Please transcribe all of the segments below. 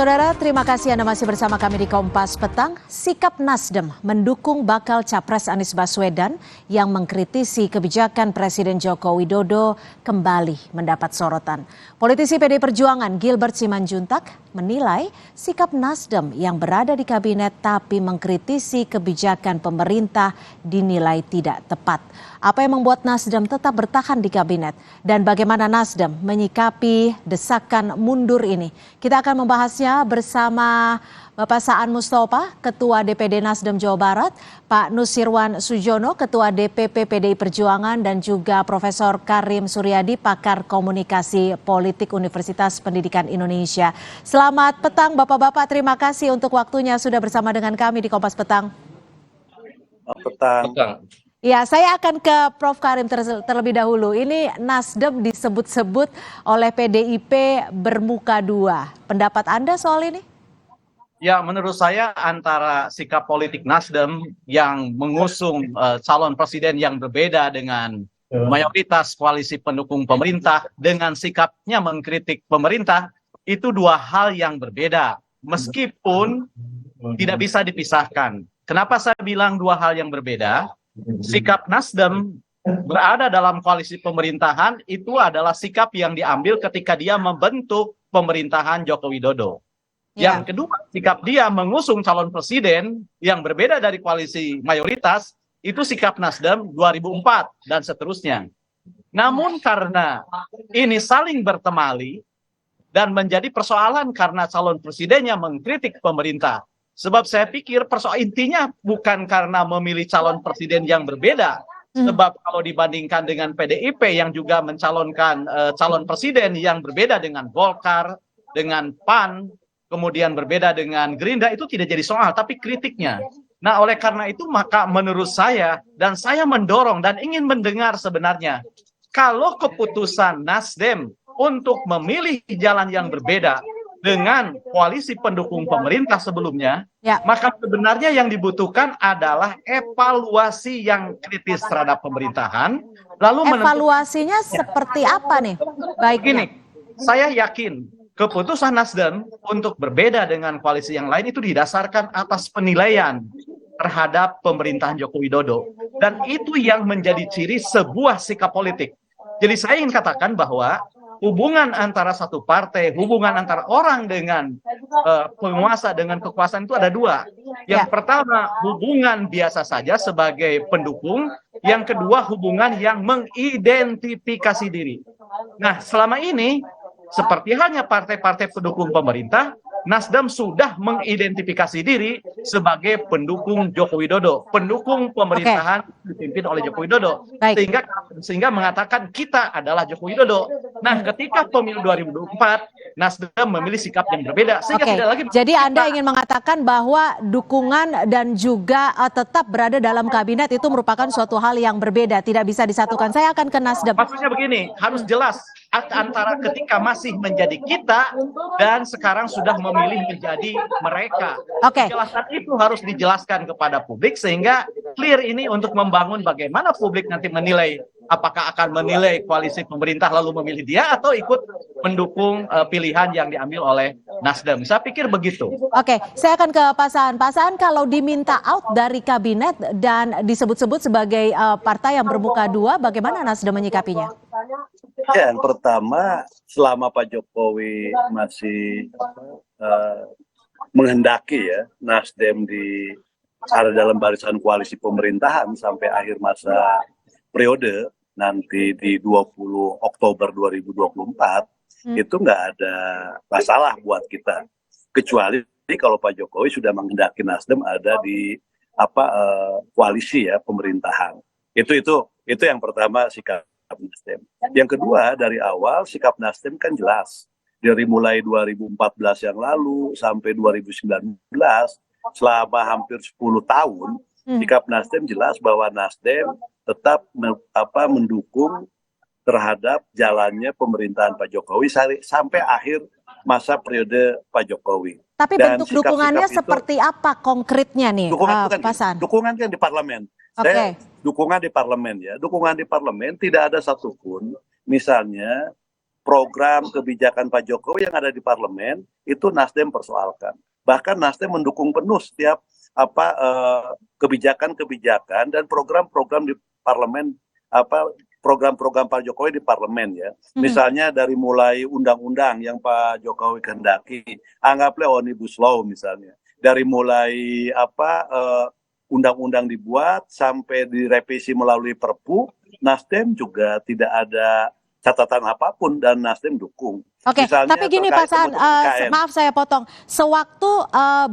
Saudara, terima kasih Anda masih bersama kami di Kompas Petang. Sikap Nasdem mendukung bakal Capres Anies Baswedan yang mengkritisi kebijakan Presiden Joko Widodo kembali mendapat sorotan. Politisi PD Perjuangan Gilbert Simanjuntak menilai sikap Nasdem yang berada di kabinet tapi mengkritisi kebijakan pemerintah dinilai tidak tepat. Apa yang membuat Nasdem tetap bertahan di kabinet dan bagaimana Nasdem menyikapi desakan mundur ini? Kita akan membahasnya bersama Bapak Saan Mustafa, Ketua DPD Nasdem Jawa Barat, Pak Nusirwan Sujono, Ketua DPP PDI Perjuangan, dan juga Profesor Karim Suryadi, Pakar Komunikasi Politik Universitas Pendidikan Indonesia. Selamat petang Bapak-Bapak, terima kasih untuk waktunya sudah bersama dengan kami di Kompas Petang. Petang. Ya, saya akan ke Prof. Karim terlebih dahulu. Ini Nasdem disebut-sebut oleh PDIP bermuka dua. Pendapat Anda soal ini? Ya, menurut saya antara sikap politik Nasdem yang mengusung calon presiden yang berbeda dengan mayoritas koalisi pendukung pemerintah dengan sikapnya mengkritik pemerintah, itu dua hal yang berbeda. Meskipun tidak bisa dipisahkan. Kenapa saya bilang dua hal yang berbeda? Sikap Nasdem berada dalam koalisi pemerintahan itu adalah sikap yang diambil ketika dia membentuk pemerintahan Joko Widodo. Yang kedua, sikap dia mengusung calon presiden yang berbeda dari koalisi mayoritas, itu sikap Nasdem 2004 dan seterusnya. Namun karena ini saling bertemali dan menjadi persoalan karena calon presidennya mengkritik pemerintah. Sebab saya pikir intinya bukan karena memilih calon presiden yang berbeda. Sebab kalau dibandingkan dengan PDIP yang juga mencalonkan calon presiden yang berbeda dengan Golkar, dengan PAN, kemudian berbeda dengan Gerindra, itu tidak jadi soal, tapi kritiknya. Nah, oleh karena itu maka menurut saya, dan saya mendorong dan ingin mendengar sebenarnya, kalau keputusan Nasdem untuk memilih jalan yang berbeda dengan koalisi pendukung pemerintah sebelumnya, maka sebenarnya yang dibutuhkan adalah evaluasi yang kritis terhadap pemerintahan. Lalu evaluasinya seperti apa nih? Baik, gini, saya yakin keputusan Nasdem untuk berbeda dengan koalisi yang lain itu didasarkan atas penilaian terhadap pemerintahan Joko Widodo. Dan itu yang menjadi ciri sebuah sikap politik. Jadi saya ingin katakan bahwa hubungan antara satu partai, hubungan antara orang dengan penguasa dengan kekuasaan itu ada dua. Yang pertama, hubungan biasa saja sebagai pendukung. Yang kedua, hubungan yang mengidentifikasi diri. Nah, selama ini, seperti halnya partai-partai pendukung pemerintah, Nasdem sudah mengidentifikasi diri sebagai pendukung Joko Widodo, pendukung pemerintahan dipimpin oleh Joko Widodo, sehingga mengatakan kita adalah Joko Widodo. Nah, ketika pemilu 2024, Nasdem memilih sikap yang berbeda, sehingga tidak lagi. Jadi Anda ingin mengatakan bahwa dukungan dan juga tetap berada dalam kabinet itu merupakan suatu hal yang berbeda, tidak bisa disatukan. Saya akan ke Nasdem. Maksudnya begini, harus jelas antara ketika masih menjadi kita dan sekarang sudah memilih menjadi mereka. Kejelasan itu harus dijelaskan kepada publik sehingga clear ini untuk membangun bagaimana publik nanti menilai apakah akan menilai koalisi pemerintah lalu memilih dia atau ikut mendukung pilihan yang diambil oleh Nasdem. Saya pikir begitu. Saya akan ke Pak Saan. Pak Saan, kalau diminta out dari kabinet dan disebut-sebut sebagai partai yang bermuka dua, bagaimana Nasdem menyikapinya? Ya, yang pertama, selama Pak Jokowi masih menghendaki ya Nasdem ada dalam barisan koalisi pemerintahan sampai akhir masa periode nanti di 20 Oktober 2024, itu nggak ada masalah buat kita. Kecuali kalau Pak Jokowi sudah menghendaki Nasdem ada di koalisi ya pemerintahan. Itu yang pertama sikap Nasdem. Yang kedua, dari awal sikap Nasdem kan jelas. Dari mulai 2014 yang lalu sampai 2019, selama hampir 10 tahun, sikap Nasdem jelas bahwa Nasdem tetap mendukung terhadap jalannya pemerintahan Pak Jokowi sampai akhir masa periode Pak Jokowi. Tapi bentuk dukungannya seperti apa konkretnya nih, Pak Saan? Dukungan kan di parlemen. Saya dukungan di parlemen ya. Dukungan di parlemen tidak ada satupun misalnya program kebijakan Pak Jokowi yang ada di parlemen itu Nasdem persoalkan. Bahkan Nasdem mendukung penuh setiap kebijakan-kebijakan dan program-program di parlemen, program-program Pak Jokowi di parlemen ya. Misalnya dari mulai undang-undang yang Pak Jokowi kehendaki, anggaplah Omnibus Law misalnya. Dari mulai undang-undang dibuat sampai direvisi melalui Perpu, Nasdem juga tidak ada catatan apapun dan Nasdem dukung. Oke, Misalnya tapi gini Pak Saan, maaf saya potong. Sewaktu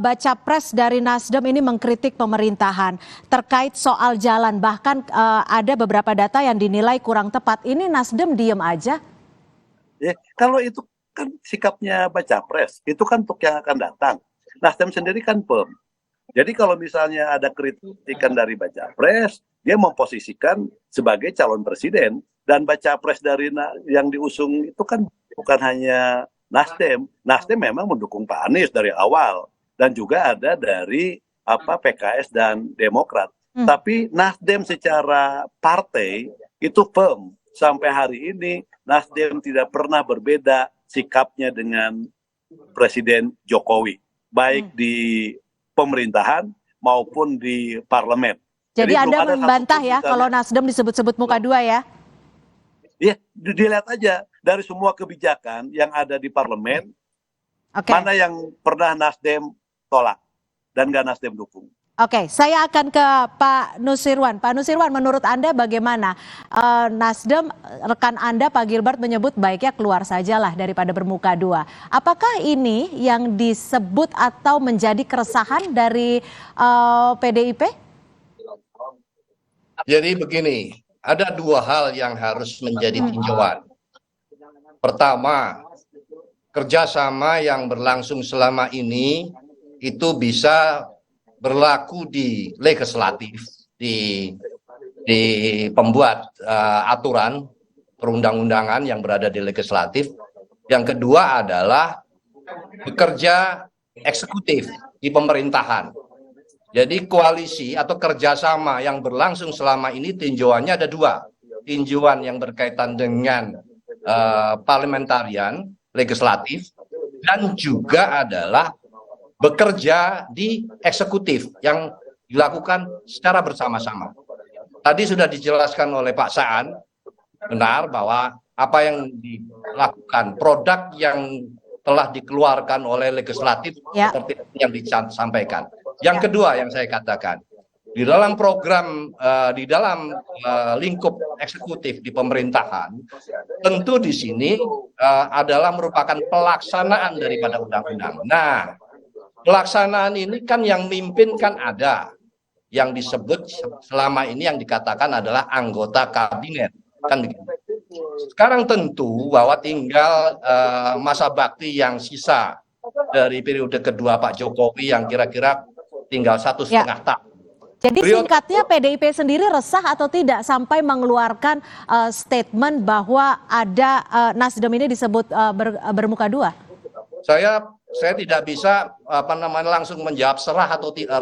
baca pres dari Nasdem ini mengkritik pemerintahan terkait soal jalan, bahkan ada beberapa data yang dinilai kurang tepat. Ini Nasdem diem aja? Ya, kalau itu kan sikapnya baca pres, itu kan untuk yang akan datang. Nasdem sendiri kan firm. Jadi kalau misalnya ada kritikan dari baca pres, dia memposisikan sebagai calon presiden. Dan baca pres dari yang diusung itu kan bukan hanya Nasdem. Nasdem memang mendukung Pak Anies dari awal. Dan juga ada dari PKS dan Demokrat. Tapi Nasdem secara partai itu firm. Sampai hari ini Nasdem tidak pernah berbeda sikapnya dengan Presiden Jokowi. Baik di pemerintahan maupun di parlemen. Jadi Anda membantah ya kalau Nasdem disebut-sebut muka dua ya? Ya, dilihat aja dari semua kebijakan yang ada di parlemen, mana yang pernah Nasdem tolak dan nggak Nasdem dukung. Oke, saya akan ke Pak Nusirwan. Pak Nusirwan, menurut Anda bagaimana? Nasdem, rekan Anda Pak Gilbert menyebut baiknya keluar sajalah daripada bermuka dua. Apakah ini yang disebut atau menjadi keresahan dari PDIP? Jadi begini, ada dua hal yang harus menjadi tinjauan. Pertama, kerjasama yang berlangsung selama ini itu bisa berlaku di legislatif, di pembuat aturan perundang-undangan yang berada di legislatif. Yang kedua adalah bekerja eksekutif di pemerintahan. Jadi koalisi atau kerjasama yang berlangsung selama ini tinjauannya ada dua. Tinjauan yang berkaitan dengan parlementarian, legislatif, dan juga adalah bekerja di eksekutif yang dilakukan secara bersama-sama. Tadi sudah dijelaskan oleh Pak Saan, benar bahwa apa yang dilakukan, produk yang telah dikeluarkan oleh legislatif seperti yang disampaikan. Yang kedua yang saya katakan, di dalam program, di dalam lingkup eksekutif di pemerintahan, tentu di sini adalah merupakan pelaksanaan daripada undang-undang. Nah, pelaksanaan ini kan yang mimpin kan ada, yang disebut selama ini yang dikatakan adalah anggota kabinet. Kan begitu. Sekarang tentu bahwa tinggal masa bakti yang sisa dari periode kedua Pak Jokowi yang kira-kira tinggal 1,5 tahun. Jadi singkatnya PDIP sendiri resah atau tidak sampai mengeluarkan statement bahwa ada Nasdem ini disebut bermuka dua? Saya tidak bisa langsung menjawab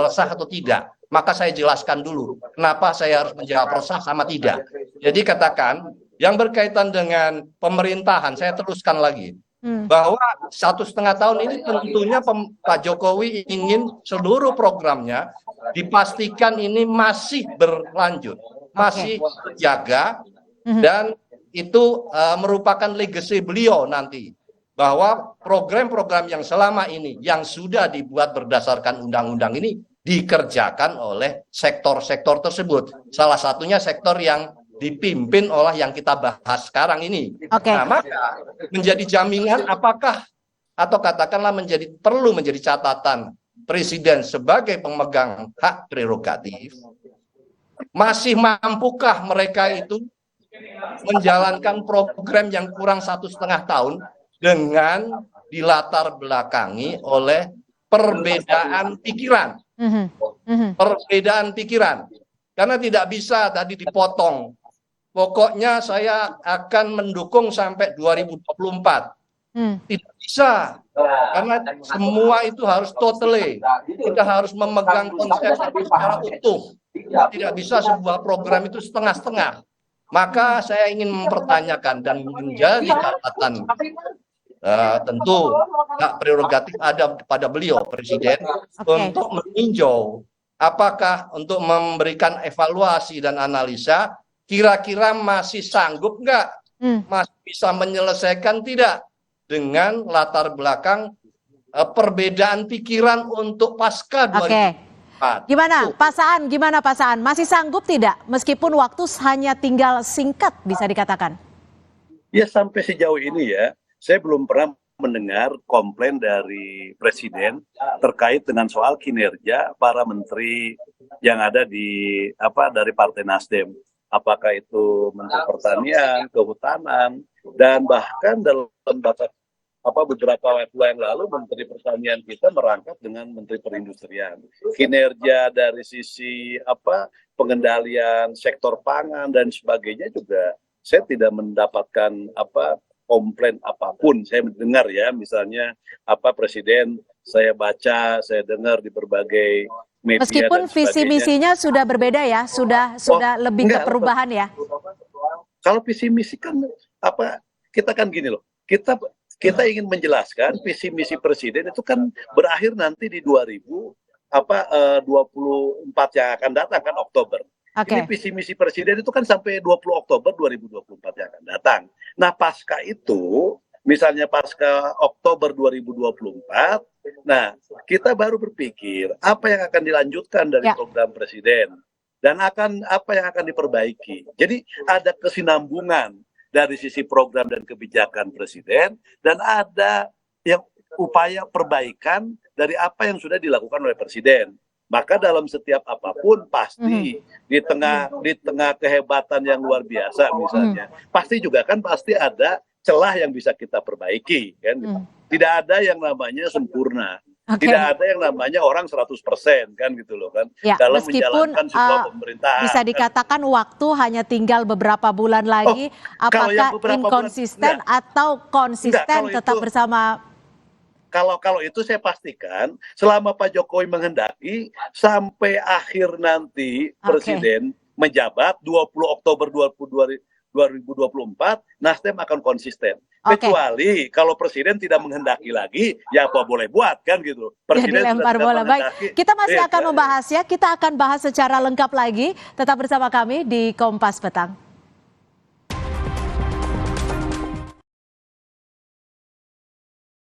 resah atau tidak. Maka saya jelaskan dulu kenapa saya harus menjawab resah sama tidak. Jadi katakan yang berkaitan dengan pemerintahan, saya teruskan lagi. Bahwa 1,5 tahun ini tentunya Pak Jokowi ingin seluruh programnya dipastikan ini masih berlanjut, masih terjaga, dan itu merupakan legacy beliau nanti. Bahwa program-program yang selama ini yang sudah dibuat berdasarkan undang-undang ini dikerjakan oleh sektor-sektor tersebut. Salah satunya sektor yang dipimpin oleh yang kita bahas sekarang ini. Nah, maka menjadi jaminan apakah atau katakanlah perlu menjadi catatan Presiden sebagai pemegang hak prerogatif, masih mampukah mereka itu menjalankan program yang kurang 1,5 tahun dengan dilatar belakangi oleh perbedaan pikiran. Perbedaan pikiran. Karena tidak bisa tadi dipotong. Pokoknya saya akan mendukung sampai 2024. Tidak bisa. Karena semua itu harus totally. Kita harus memegang konsep secara utuh. Tidak bisa sebuah program itu setengah-setengah. Maka saya ingin mempertanyakan dan menjadi catatan, tentu hak prerogatif ada pada beliau Presiden untuk meninjau apakah untuk memberikan evaluasi dan analisa kira-kira masih sanggup nggak, masih bisa menyelesaikan tidak dengan latar belakang perbedaan pikiran untuk pasca 2004. Gimana Pak Saan? Masih sanggup tidak meskipun waktu hanya tinggal singkat bisa dikatakan? Ya sampai sejauh ini ya, saya belum pernah mendengar komplain dari Presiden terkait dengan soal kinerja para menteri yang ada dari Partai Nasdem. Apakah itu Menteri Pertanian, Kehutanan, dan bahkan dalam beberapa waktu yang lalu Menteri Pertanian kita merangkap dengan Menteri Perindustrian. Kinerja dari sisi pengendalian sektor pangan dan sebagainya juga saya tidak mendapatkan komplain apapun. Saya mendengar ya, misalnya Presiden saya baca, saya dengar di berbagai media. Meskipun visi misinya sudah berbeda ya, sudah lebih ke perubahan ya. Kalau visi misi kan kita kan gini loh. Kita ingin menjelaskan visi misi Presiden itu kan berakhir nanti di 2024 yang akan datang kan Oktober. Ini visi misi Presiden itu kan sampai 20 Oktober 2024 yang akan datang. Nah pasca itu, misalnya pasca Oktober 2024, nah kita baru berpikir apa yang akan dilanjutkan dari program Presiden dan apa yang akan diperbaiki. Jadi ada kesinambungan dari sisi program dan kebijakan Presiden, dan ada yang upaya perbaikan dari apa yang sudah dilakukan oleh Presiden. Maka dalam setiap apapun pasti di tengah kehebatan yang luar biasa misalnya, pasti ada celah yang bisa kita perbaiki kan. Tidak ada yang namanya sempurna. Tidak ada yang namanya orang 100% kan gitu loh kan. Ya, dalam meskipun menjalankan sebuah pemerintahan. Bisa dikatakan waktu hanya tinggal beberapa bulan lagi, apakah inkonsisten atau konsisten tetap bersama? Kalau itu saya pastikan selama Pak Jokowi menghendaki sampai akhir nanti Presiden menjabat 20 Oktober 2024, Nasdem akan konsisten. Kecuali kalau Presiden tidak menghendaki lagi, ya apa boleh buat kan gitu. Presiden dilempar bola. Baik, kita masih akan membahasnya. Kita akan bahas secara lengkap lagi. Tetap bersama kami di Kompas Petang.